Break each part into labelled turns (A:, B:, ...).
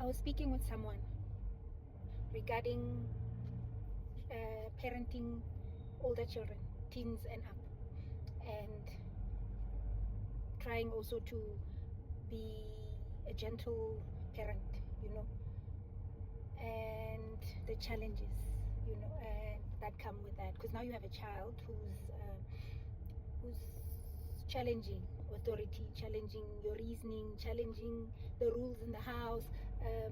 A: I was speaking with someone regarding parenting older children, teens and up, and trying also to be a gentle parent, and the challenges, that come with that. Because now you have a child who's challenging authority, challenging your reasoning, challenging the rules in the house.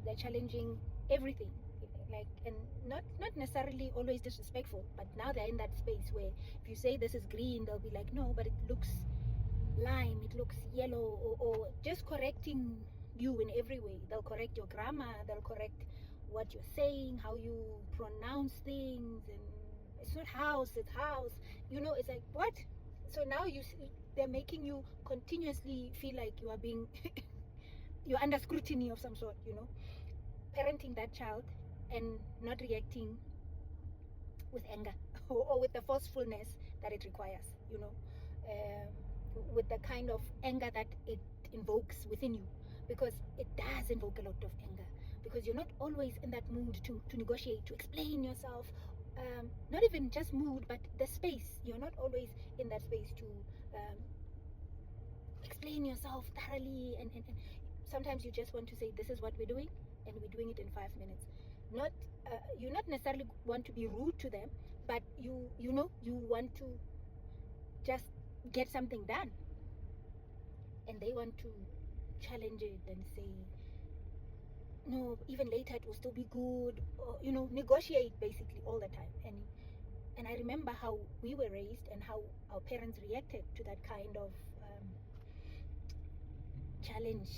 A: They're challenging everything, and not necessarily always disrespectful, but now they're in that space where if you say this is green, they'll be like, no, but it looks lime, it looks yellow, or just correcting you in every way. They'll correct your grammar, they'll correct what you're saying, how you pronounce things, and it's not house, it's house. It's like, what? So now they're making you continuously feel like you are being you're under scrutiny of some sort. Parenting that child and not reacting with anger or with the forcefulness that it requires, with the kind of anger that it invokes within you, because it does invoke a lot of anger, because you're not always in that mood to negotiate, to explain yourself. Not even just mood, but the space. You're not always in that space to explain yourself thoroughly, and sometimes you just want to say, this is what we're doing, and we're doing it in 5 minutes. Not you not necessarily want to be rude to them, but you want to just get something done, and they want to challenge it and say, no, even later it will still be good, or negotiate basically all the time. And I remember how we were raised and how our parents reacted to that kind of challenge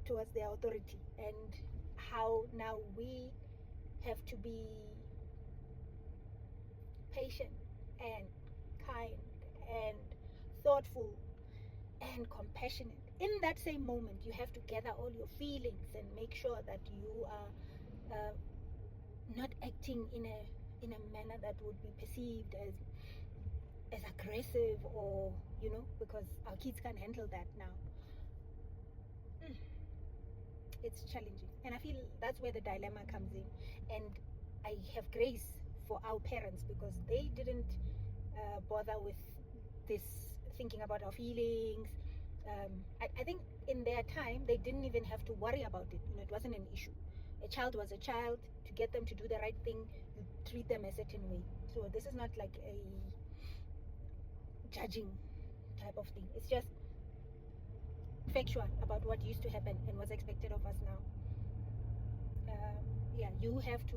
A: towards their authority, and how now we have to be patient and kind and thoughtful and compassionate. In that same moment, you have to gather all your feelings and make sure that you are not acting in a manner that would be perceived as aggressive, or because our kids can't handle that now. It's challenging, and I feel that's where the dilemma comes in. And I have grace for our parents, because they didn't bother with this, thinking about our feelings. I think in their time they didn't even have to worry about it. It wasn't an issue. A child was a child. To get them to do the right thing, you treat them a certain way. So this is not like a judging type of thing. It's just factual about what used to happen and what's expected of us now. You have to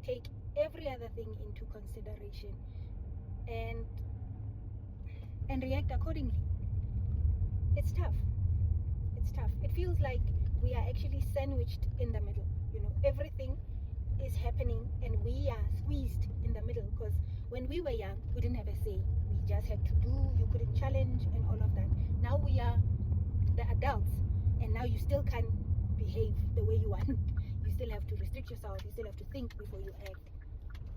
A: take every other thing into consideration and react accordingly. It's tough. It feels like we are actually sandwiched in the middle. Everything is happening and we are squeezed in the middle, because when we were young, we didn't have a say. We just had to do. You couldn't challenge and all of that. Now we are the adults, and now you still can't behave the way you want. You still have to restrict yourself. You still have to think before you act.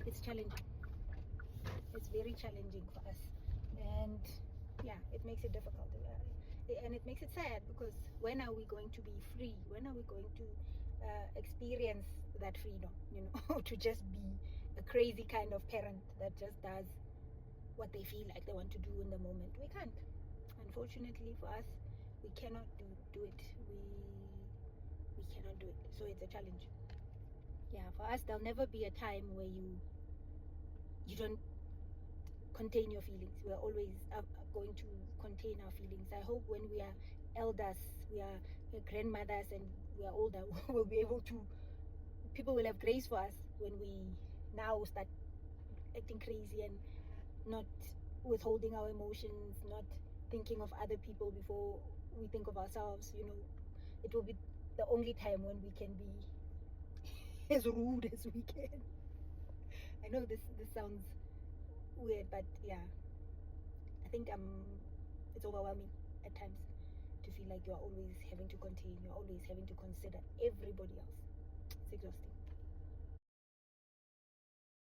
A: It's challenging. It's very challenging for us, and it makes it difficult, and it makes it sad, because when are we going to be free? When are we going to experience that freedom? To just be a crazy kind of parent that just does what they feel like they want to do in the moment. We can't. Unfortunately for us, we cannot do it. We cannot do it. So it's a challenge. For us, there'll never be a time where you don't contain your feelings. We are always going to contain our feelings. I hope when we are elders, we are grandmothers, and we are older, we'll be able to, people will have grace for us when we now start acting crazy and not withholding our emotions, not thinking of other people before we think of ourselves. It will be the only time when we can be as rude as we can. I know this sounds weird, but I think it's overwhelming at times to feel like you're always having to contain, you're always having to consider everybody else. It's exhausting.